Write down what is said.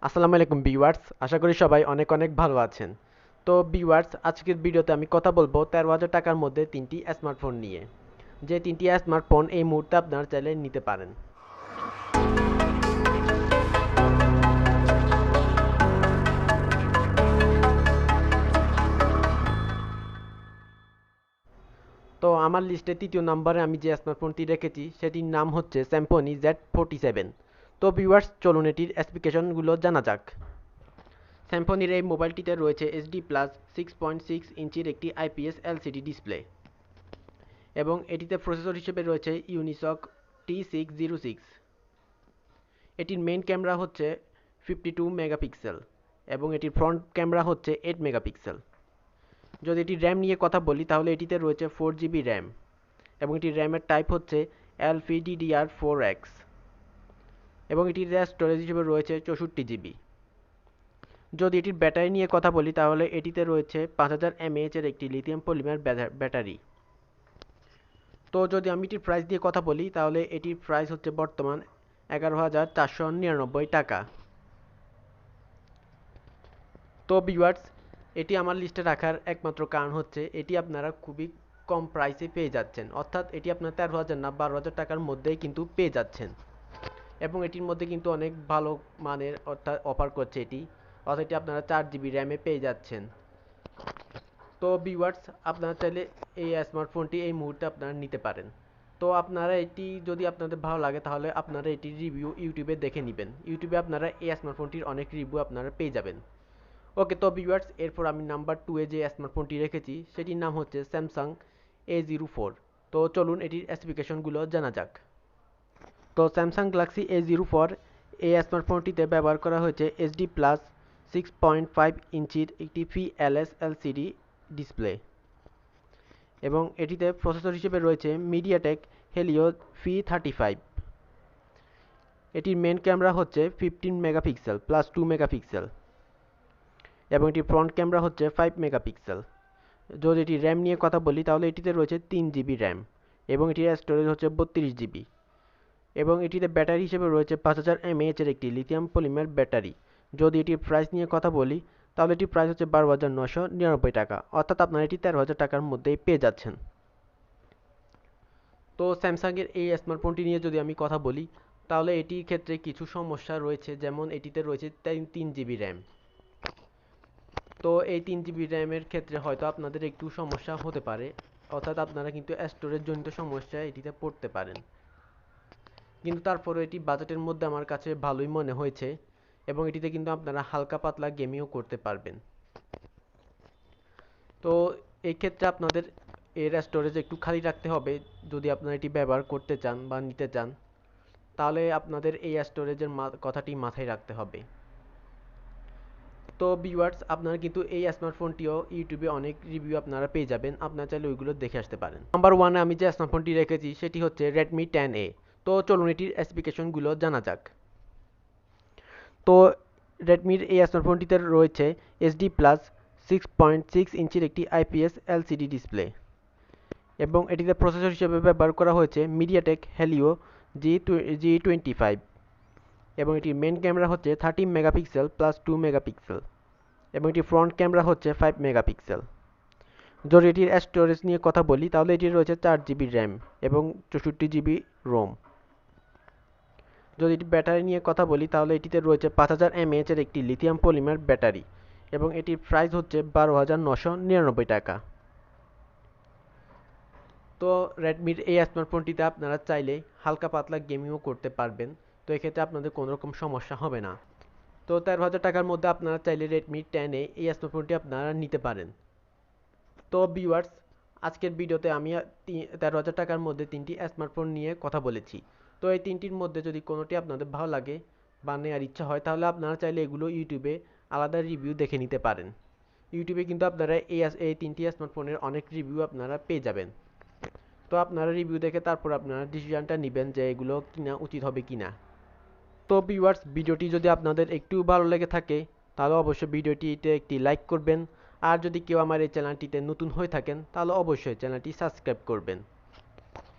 আসসালামু আলাইকুম ভিউয়ার্স, আশা করি সবাই অনেক অনেক ভালো আছেন। তো ভিউয়ার্স, আজকের ভিডিওতে আমি কথা বলবো 13,000 টাকার মধ্যে তিনটি স্মার্টফোন নিয়ে। যে তিনটি স্মার্টফোন এই মুহূর্তে আপনারা চাইলে নিতে পারেন। তো আমার লিস্টে তৃতীয় নম্বরে আমি যে স্মার্টফোনটি রেখেছি সেটির নাম হচ্ছে স্যামসং Z47। তো ভিউয়ার্স, চলুন এটির স্পেসিফিকেশনগুলো জানা যাক। স্যামসংয়ের এই মোবাইলটিতে রয়েছে HD প্লাস 6.6 ইঞ্চির একটি IPS LCD ডিসপ্লে এবং এটিতে প্রসেসর হিসেবে রয়েছে ইউনিসক T606। এটির মেইন ক্যামেরা হচ্ছে 52 মেগাপিক্সেল এবং এটির ফ্রন্ট ক্যামেরা হচ্ছে 8 মেগাপিক্সেল। যদি এটির র্যাম নিয়ে কথা বলি তাহলে এটিতে রয়েছে 4GB র্যাম এবং এটির র্যামের টাইপ হচ্ছে LPDDR4X এবং এটির স্টোরেজ হিসেবে রয়েছে 64GB। যদি এটির ব্যাটারি নিয়ে কথা বলি তাহলে এটিতে রয়েছে 5000 mAh এর একটি লিথিয়াম পলিমার ব্যাটারি। তো যদি আমি এটির প্রাইস দিয়ে কথা বলি তাহলে এটির প্রাইস হচ্ছে বর্তমান 11,499 টাকা। তো ভিউয়ার্স, এটি আমার লিস্টে রাখার একমাত্র কারণ হচ্ছে এটি আপনারা খুবই কম প্রাইসে পেয়ে যাচ্ছেন, অর্থাৎ এটি আপনার 13,000 না 12,000 টাকার মধ্যেই কিন্তু পেয়ে যাচ্ছেন এবং এটির মধ্যে কিন্তু অনেক ভালো মানের অর্থাৎ অফার করছে এটি, অর্থাৎ এটি আপনারা 4GB র্যামে পেয়ে যাচ্ছেন। তো ভিউয়ার্স, আপনারা চাইলে এই স্মার্টফোনটি এই মুহূর্তে আপনারা নিতে পারেন। তো আপনারা এটি যদি আপনাদের ভালো লাগে তাহলে আপনারা এটির রিভিউ ইউটিউবে দেখে নেবেন। ইউটিউবে আপনারা এই স্মার্টফোনটির অনেক রিভিউ আপনারা পেয়ে যাবেন। ওকে, তো ভিউয়ার্স, এরপর আমি নাম্বার 2 এ যে স্মার্টফোনটি রেখেছি সেটির নাম হচ্ছে স্যামসাং A04। তো চলুন এটির স্পেসিফিকেশনগুলো জানা যাক। তো স্যামসাং গ্যালাক্সি A04 এই স্মার্টফোনটিতে ব্যবহার করা হয়েছে HD প্লাস 6.5 ইঞ্চির একটি PLS LCD ডিসপ্লে এবং এটিতে প্রসেসর হিসেবে রয়েছে মিডিয়াটেক হেলিও P35। এটির মেন ক্যামেরা হচ্ছে 15 মেগাপিক্সেল প্লাস 2 মেগাপিক্সেল এবং এটির ফ্রন্ট ক্যামেরা হচ্ছে 5 মেগাপিক্সেল। যদি এটি র্যাম নিয়ে কথা বলি তাহলে এটিতে রয়েছে 3GB র্যাম এবং এটির স্টোরেজ হচ্ছে 32GB এবং এটিতে ব্যাটারি হিসেবে রয়েছে 5000 mAh এর একটি লিথিয়াম পলিমার ব্যাটারি। যদি এটির প্রাইস নিয়ে কথা বলি তাহলে এটির প্রাইস হচ্ছে 12,999 টাকা, অর্থাৎ আপনারা এটি 13,000 টাকার মধ্যেই পেয়ে যাচ্ছেন। তো স্যামসাংয়ের এই স্মার্টফোনটি নিয়ে যদি আমি কথা বলি তাহলে এটির ক্ষেত্রে কিছু সমস্যা রয়েছে, যেমন এটিতে রয়েছে 3GB র্যাম। তো এই 3GB র্যামের ক্ষেত্রে হয়তো আপনাদের একটু সমস্যা হতে পারে, অর্থাৎ আপনারা কিন্তু স্টোরেজ জনিত সমস্যায় এটিতে পড়তে পারেন, কিন্তু তারপরে এটি বাজেটের মধ্যে আমার কাছে ভালোই মনে হয়েছে এবং এটিতে কিন্তু আপনারা হালকা পাতলা গেমিংও করতে পারবেন। তো এই ক্ষেত্রে আপনাদের এর স্টোরেজ একটু খালি রাখতে হবে যদি আপনারা এটি ব্যবহার করতে চান বা নিতে চান, তাহলে আপনাদের এই স্টোরেজের কথাটি মাথায় রাখতে হবে। তো ভিউয়ার্স, আপনারা কিন্তু এই স্মার্টফোনটিও ইউটিউবে অনেক রিভিউ আপনারা পেয়ে যাবেন, আপনারা চাইলে ওইগুলো দেখে আসতে পারেন। নাম্বার 1 এ আমি যে স্মার্টফোনটি রেখেছি সেটি হচ্ছে Redmi 10A। তো চলুন এটির স্পেসিফিকেশনগুলো জানা যাক। তো রেডমির এই স্মার্টফোনটিতে রয়েছে HD প্লাস 6.6 ইঞ্চির একটি IPS LCD ডিসপ্লে এবং এটিতে প্রসেসর হিসেবে ব্যবহার করা হয়েছে মিডিয়াটেক হেলিও G25 এবং এটির মেন ক্যামেরা হচ্ছে 13 মেগাপিক্সেল প্লাস 2 মেগাপিক্সেল এবং এটির ফ্রন্ট ক্যামেরা হচ্ছে 5 মেগাপিক্সেল। যদি এটির স্টোরেজ নিয়ে কথা বলি তাহলে এটির রয়েছে 4GB র্যাম এবং 64GB রোম। যদি এটি ব্যাটারি নিয়ে কথা বলি তাহলে এটিতে রয়েছে 5000 mAh এর একটি লিথিয়াম পলিমার ব্যাটারি এবং এটির প্রাইস হচ্ছে 12,999 টাকা। তো রেডমির এই স্মার্টফোনটিতে আপনারা চাইলে হালকা পাতলা গেমিংও করতে পারবেন, তো এক্ষেত্রে আপনাদের কোনো রকম সমস্যা হবে না। তো 13,000 টাকার মধ্যে আপনারা চাইলে রেডমি 10A এই স্মার্টফোনটি আপনারা নিতে পারেন। তো ভিউয়ার্স, আজকের ভিডিওতে আমি 13,000 টাকার মধ্যে তিনটি স্মার্টফোন নিয়ে কথা বলেছি। তো এই তিনটির মধ্যে যদি কোনোটি আপনাদের ভালো লাগে বা নেওয়ার ইচ্ছা হয় তাহলে আপনারা চাইলে এগুলো ইউটিউবে আলাদা রিভিউ দেখে নিতে পারেন। ইউটিউবে কিন্তু আপনারা এই তিনটি স্মার্টফোনের অনেক রিভিউ আপনারা পেয়ে যাবেন। তো আপনারা রিভিউ দেখে তারপর আপনারা ডিসিশনটা নেবেন যে এগুলো কিনা উচিত হবে কিনা। তো ভিউয়ার্স, ভিডিওটি যদি আপনাদের একটু ভালো লেগে থাকে তাহলে অবশ্যই ভিডিওটিতে একটি লাইক করবেন, আর যদি কেউ আমার এই চ্যানেলটিতে নতুন হয়ে থাকেন তাহলে অবশ্যই চ্যানেলটি সাবস্ক্রাইব করবেন।